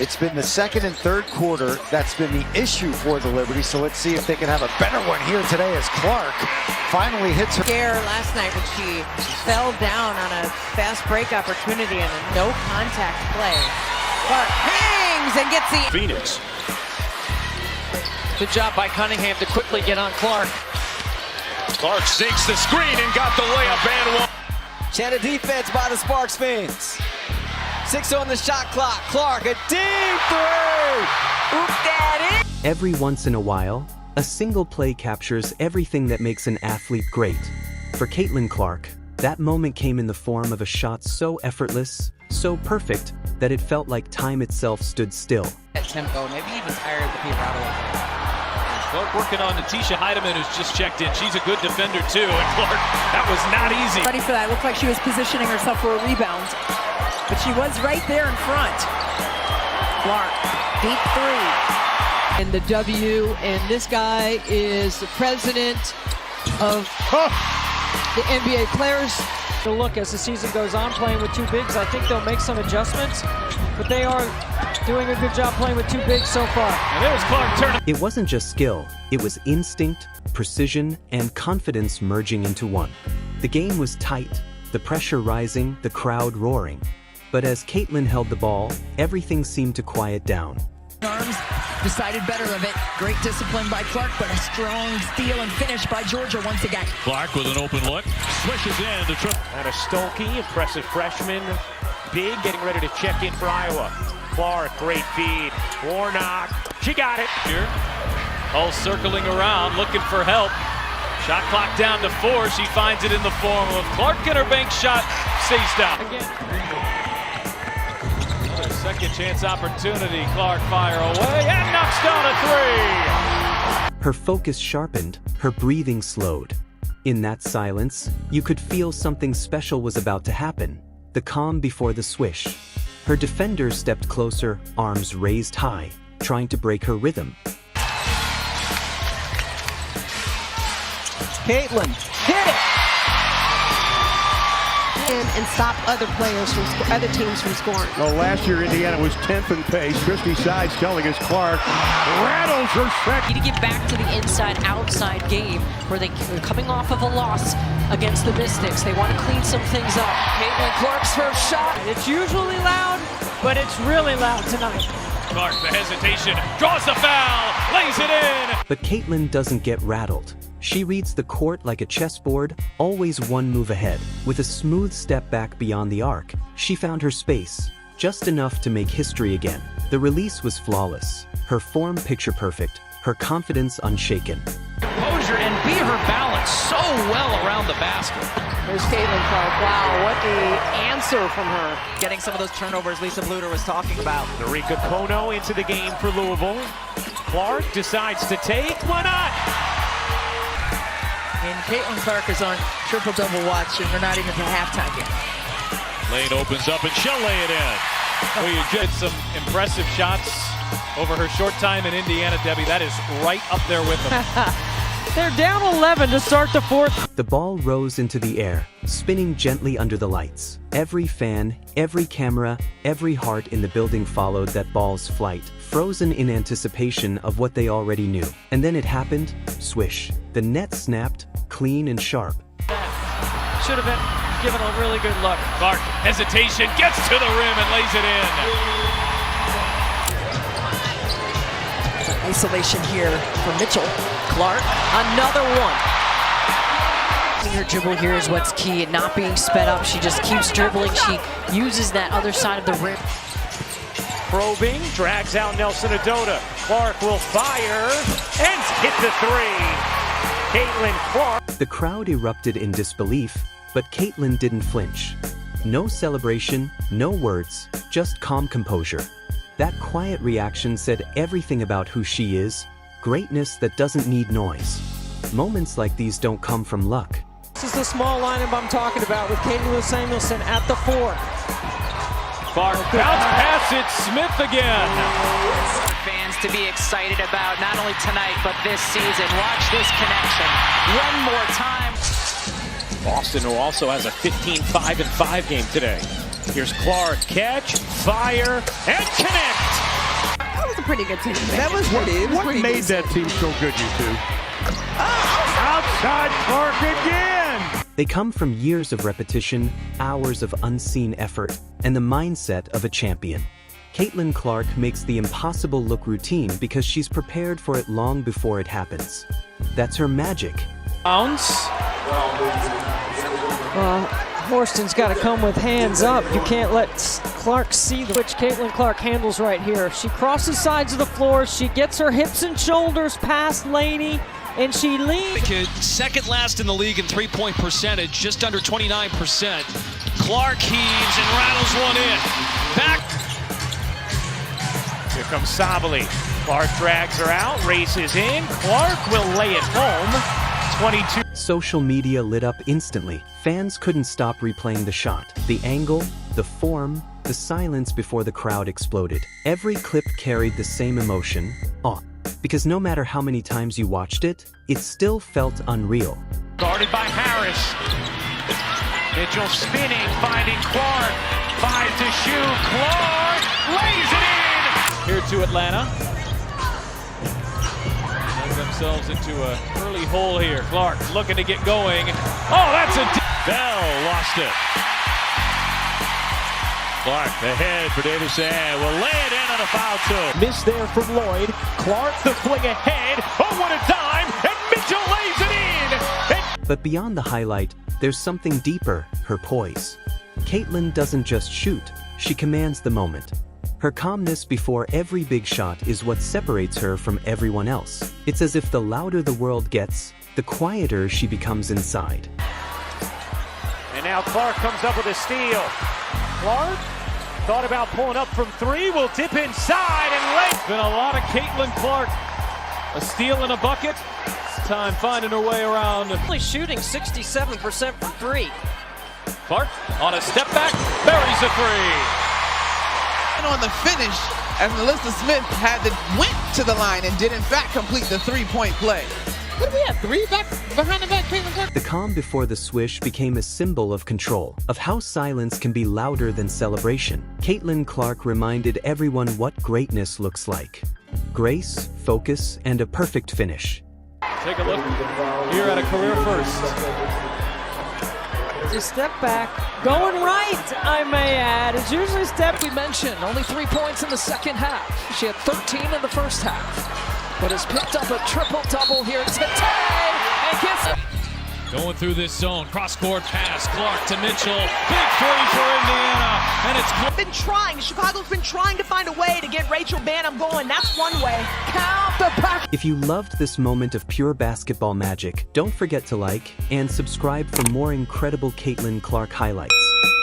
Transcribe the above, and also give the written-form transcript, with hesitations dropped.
It's been the second and third quarter that's been the issue for the Liberty, so let's see if they can have a better one here today as Clark finally hits her. Scare last night when she fell down on a fast break opportunity and a no contact play. Clark hangs and gets the Phoenix. Good job by Cunningham to quickly get on Clark. Clark sinks the screen and got the layup and one. Chant of defense by the Sparks fans. 6 on the shot clock. Clark, a deep three. Oop that in. Every once in a while, a single play captures everything that makes an athlete great. For Caitlin Clark, that moment came in the form of a shot so effortless, so perfect, that it felt like time itself stood still. At tempo, maybe even tired the people out of it. Clark working on Natisha Heidemann, who's just checked in. She's a good defender too, and Clark, that was not easy. ready for that. Looked like she was positioning herself for a rebound, but she was right there in front. Clark, deep three. And the W, and this guy is the president of the NBA players. To look as the season goes on, playing with two bigs. I think they'll make some adjustments, but they are doing a good job playing with two bigs so far. And there's Clark turning. It wasn't just skill, it was instinct, precision, and confidence merging into one. The game was tight, the pressure rising, the crowd roaring. But as Caitlin held the ball, everything seemed to quiet down. Arms decided better of it. Great discipline by Clark, but a strong steal and finish by Georgia once again. Clark with an open look. Swishes in the trip. And a Stolke, impressive freshman. Big, getting ready to check in for Iowa. Clark, great feed. Warnock, she got it. Here, all circling around, looking for help. Shot clock down to 4. She finds it in the form of Clark, and her bank shot stays down. Again. Another second chance opportunity. Clark fire away and knocks down a 3. Her focus sharpened, her breathing slowed. In that silence, you could feel something special was about to happen. The calm before the swish. Her defenders stepped closer, arms raised high, trying to break her rhythm. Caitlin, hit it! And stop other players from other teams from scoring. Well, last year Indiana was 10th in pace. Christy Sides telling us Clark rattles her second. Need to get back to the inside-outside game where they're coming off of a loss against the Mystics. They want to clean some things up. Caitlin Clark's first shot. It's usually loud, but it's really loud tonight. Clark, the hesitation, draws the foul, lays it in. But Caitlin doesn't get rattled. She reads the court like a chessboard, always one move ahead. With a smooth step back beyond the arc, she found her space, just enough to make history again. The release was flawless, her form picture perfect, her confidence unshaken. Composure and be her balance so well around the basket. There's Caitlin Clark. Wow, what the answer from her. Getting some of those turnovers Lisa Bluter was talking about. Narika Kono into the game for Louisville. Clark decides to take. Why not? And Caitlin Clark is on triple-double watch, and we're not even to halftime yet. Lane opens up, and she'll lay it in. Well, you get some impressive shots over her short time in Indiana, Debbie. That is right up there with them. They're down 11 to start the fourth. The ball rose into the air, spinning gently under the lights. Every fan, every camera, every heart in the building followed that ball's flight, frozen in anticipation of what they already knew. And then it happened, swish. The net snapped, clean and sharp. Should have been given a really good look. Clark, hesitation, gets to the rim and lays it in. Isolation here for Mitchell. Clark, another one. Her dribble here is what's key, and not being sped up. She just keeps dribbling. She uses that other side of the rim. Probing, drags out Nelson Adota. Clark will fire and hit the 3. Caitlin Clark. The crowd erupted in disbelief, but Caitlin didn't flinch. No celebration, no words, just calm composure. That quiet reaction said everything about who she is, greatness that doesn't need noise. Moments like these don't come from luck. This is the small lineup I'm talking about with Caitlin Samuelson at the 4. Clark bounce pass it, Smith again. Fans to be excited about not only tonight, but this season. Watch this connection one more time. Boston, who also has a 15-5-5 game today. Here's Clark, catch, fire, and connect. pretty good team. That was pretty. What made that team so good, you two? Outside Clark again! They come from years of repetition, hours of unseen effort, and the mindset of a champion. Caitlin Clark makes the impossible look routine because she's prepared for it long before it happens. That's her magic. Horston's got to come with hands up. You can't let Clark see which Caitlin Clark handles right here. She crosses sides of the floor. She gets her hips and shoulders past Laney, and she leads. Second last in the league in three-point percentage, just under 29%. Clark heaves and rattles one in. Back. Here comes Sabali. Clark drags her out, races in. Clark will lay it home. 22. Social media lit up instantly. Fans couldn't stop replaying the shot. The angle, the form, the silence before the crowd exploded. Every clip carried the same emotion, awe. Because no matter how many times you watched it, it still felt unreal. Guarded by Harris. Mitchell spinning, finding Clark. 5 to shoot. Clark lays it in. Here to Atlanta. Dug themselves into an early hole here. Clark looking to get going. Oh, that's a... Bell lost it. Clark ahead for Davison. Will lay it in on a foul too. Miss there from Lloyd. Clark the fling ahead. Oh, what a dime. And Mitchell lays it in. But beyond the highlight, there's something deeper, her poise. Caitlin doesn't just shoot, she commands the moment. Her calmness before every big shot is what separates her from everyone else. It's as if the louder the world gets, the quieter she becomes inside. And now Clark comes up with a steal. Clark thought about pulling up from 3, will dip inside and lay. Been a lot of Caitlin Clark. A steal and a bucket. This time finding her way around. Only shooting 67% from 3. Clark on a step back, buries a three. And on the finish, as Melissa Smith went to the line and did in fact complete the three-point play. What do we have, 3 back behind the back, Caitlin Clark? The calm before the swish became a symbol of control, of how silence can be louder than celebration. Caitlin Clark reminded everyone what greatness looks like. Grace, focus, and a perfect finish. Take a look here at a career first. Just step back, going right, I may add. It's usually a step. We mentioned only 3 points in the second half. She had 13 in the first half, but has picked up a triple-double here today and gets it. Going through this zone, cross-court pass, Clark to Mitchell. Big three for Indiana, and it's been trying. Chicago's been trying to find a way to get Rachel Banham going. That's one way. Count the back. If you loved this moment of pure basketball magic, don't forget to like and subscribe for more incredible Caitlin Clark highlights.